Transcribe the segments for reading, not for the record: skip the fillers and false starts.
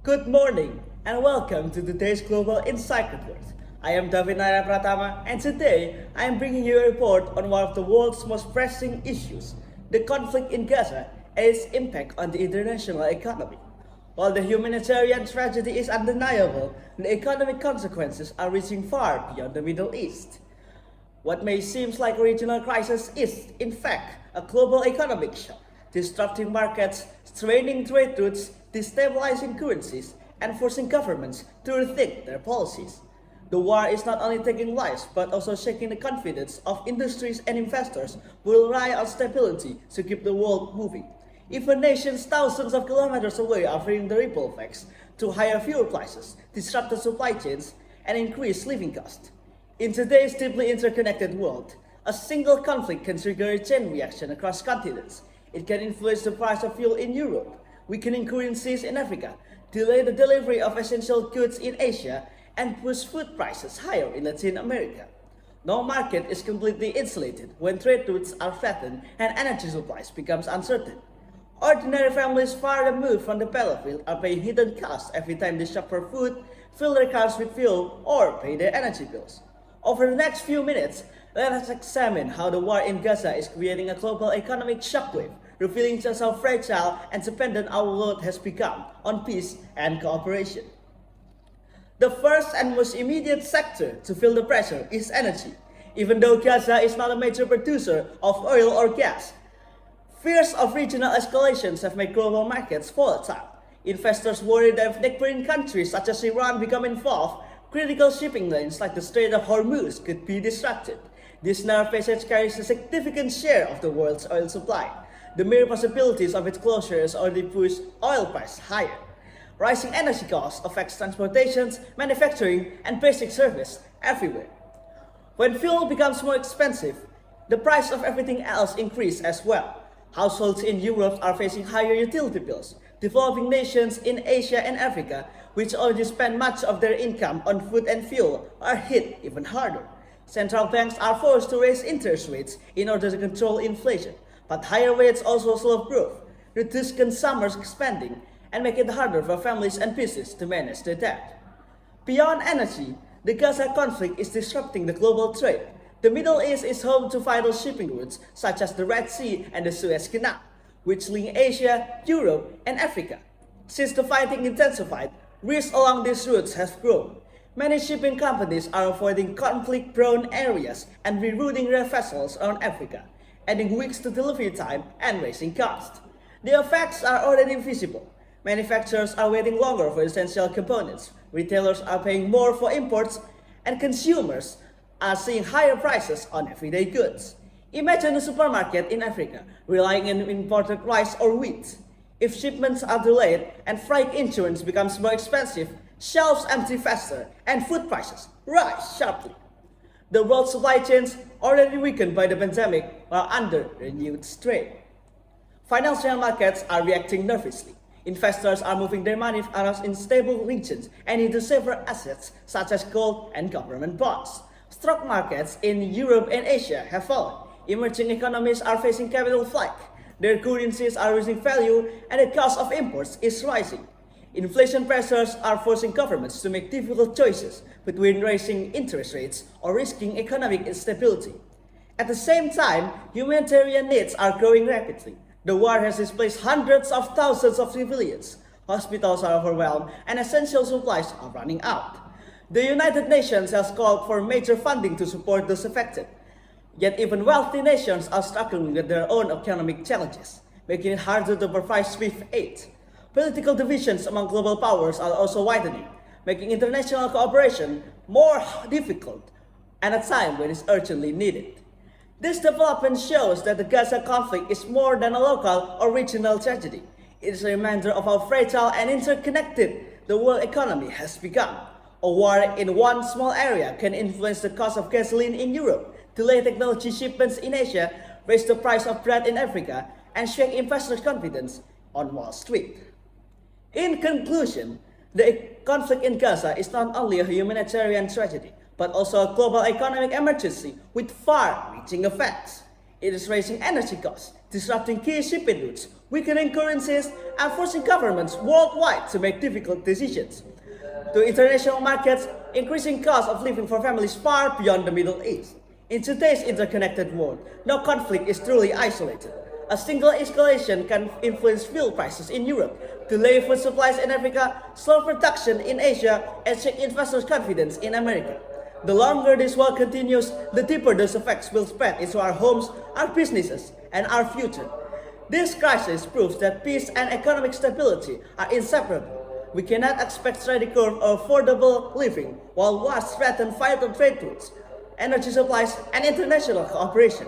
Good morning and welcome to today's Global Insight Report. I am Davin Nararya Pratama and today I am bringing you a report on one of the world's most pressing issues, the conflict in Gaza and its impact on the international economy. While the humanitarian tragedy is undeniable, the economic consequences are reaching far beyond the Middle East. What may seem like a regional crisis is, in fact, a global economic shock, disrupting markets, straining trade routes, destabilizing currencies, and forcing governments to rethink their policies. The war is not only taking lives, but also shaking the confidence of industries and investors who rely on stability to keep the world moving. Even nations thousands of kilometers away are feeling the ripple effects to higher fuel prices, disrupted supply chains, and increased living costs. In today's deeply interconnected world, a single conflict can trigger a chain reaction across continents. It can influence the price of fuel in Europe, weakening currencies in Africa, delay the delivery of essential goods in Asia, and push food prices higher in Latin America. No market is completely insulated when trade routes are flattened and energy supplies becomes uncertain. Ordinary families far removed from the battlefield are paying hidden costs every time they shop for food, fill their cars with fuel, or pay their energy bills. Over the next few minutes, let us examine how the war in Gaza is creating a global economic shockwave, revealing just how fragile and dependent our world has become on peace and cooperation. The first and most immediate sector to feel the pressure is energy. Even though Gaza is not a major producer of oil or gas, fears of regional escalations have made global markets volatile. Investors worry that if neighboring countries such as Iran become involved, critical shipping lanes like the Strait of Hormuz could be disrupted. This narrow passage carries a significant share of the world's oil supply. The mere possibilities of its closure has already pushed oil prices higher. Rising energy costs affect transportation, manufacturing, and basic service everywhere. When fuel becomes more expensive, the price of everything else increases as well. Households in Europe are facing higher utility bills. Developing nations in Asia and Africa, which already spend much of their income on food and fuel, are hit even harder. Central banks are forced to raise interest rates in order to control inflation, but higher rates also slow growth, reduce consumer spending, and make it harder for families and businesses to manage their debt. Beyond energy, the Gaza conflict is disrupting the global trade. The Middle East is home to vital shipping routes such as the Red Sea and the Suez Canal, which link Asia, Europe, and Africa. Since the fighting intensified, risks along these routes have grown. Many shipping companies are avoiding conflict-prone areas and rerouting their vessels around Africa, adding weeks to delivery time and raising costs. The effects are already visible. Manufacturers are waiting longer for essential components, retailers are paying more for imports, and consumers are seeing higher prices on everyday goods. Imagine a supermarket in Africa relying on imported rice or wheat. If shipments are delayed and freight insurance becomes more expensive, shelves empty faster and food prices rise sharply. The world supply chains, already weakened by the pandemic, are under renewed strain. Financial markets are reacting nervously. Investors are moving their money around in stable regions and into safer assets such as gold and government bonds. Stock markets in Europe and Asia have fallen. Emerging economies are facing capital flight. Their currencies are losing value and the cost of imports is rising. Inflation pressures are forcing governments to make difficult choices between raising interest rates or risking economic instability. At the same time, humanitarian needs are growing rapidly. The war has displaced hundreds of thousands of civilians. Hospitals are overwhelmed and essential supplies are running out. The United Nations has called for major funding to support those affected. Yet even wealthy nations are struggling with their own economic challenges, making it harder to provide swift aid. Political divisions among global powers are also widening, making international cooperation more difficult at a time when it's urgently needed. This development shows that the Gaza conflict is more than a local or regional tragedy. It is a reminder of how fragile and interconnected the world economy has become. A war in one small area can influence the cost of gasoline in Europe, delay technology shipments in Asia, raise the price of bread in Africa, and shake investors' confidence on Wall Street. In conclusion, the conflict in Gaza is not only a humanitarian tragedy, but also a global economic emergency with far-reaching effects. It is raising energy costs, disrupting key shipping routes, weakening currencies, and forcing governments worldwide to make difficult decisions. To international markets, increasing cost of living for families far beyond the Middle East. In today's interconnected world, no conflict is truly isolated. A single escalation can influence fuel prices in Europe, delay food supplies in Africa, slow production in Asia, and shake investors' confidence in America. The longer this war continues, the deeper those effects will spread into our homes, our businesses, and our future. This crisis proves that peace and economic stability are inseparable. We cannot expect steady curve of affordable living while wars threaten vital trade routes, energy supplies, and international cooperation.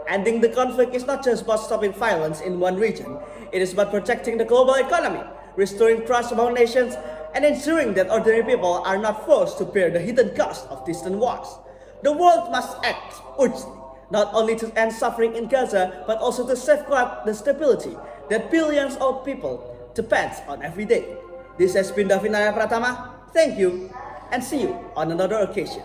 Ending the conflict is not just about stopping violence in one region, it is about protecting the global economy, restoring trust among nations, and ensuring that ordinary people are not forced to bear the hidden cost of distant wars. The world must act urgently, not only to end suffering in Gaza, but also to safeguard the stability that billions of people depend on every day. This has been Davin Nararya Pratama. Thank you, and see you on another occasion.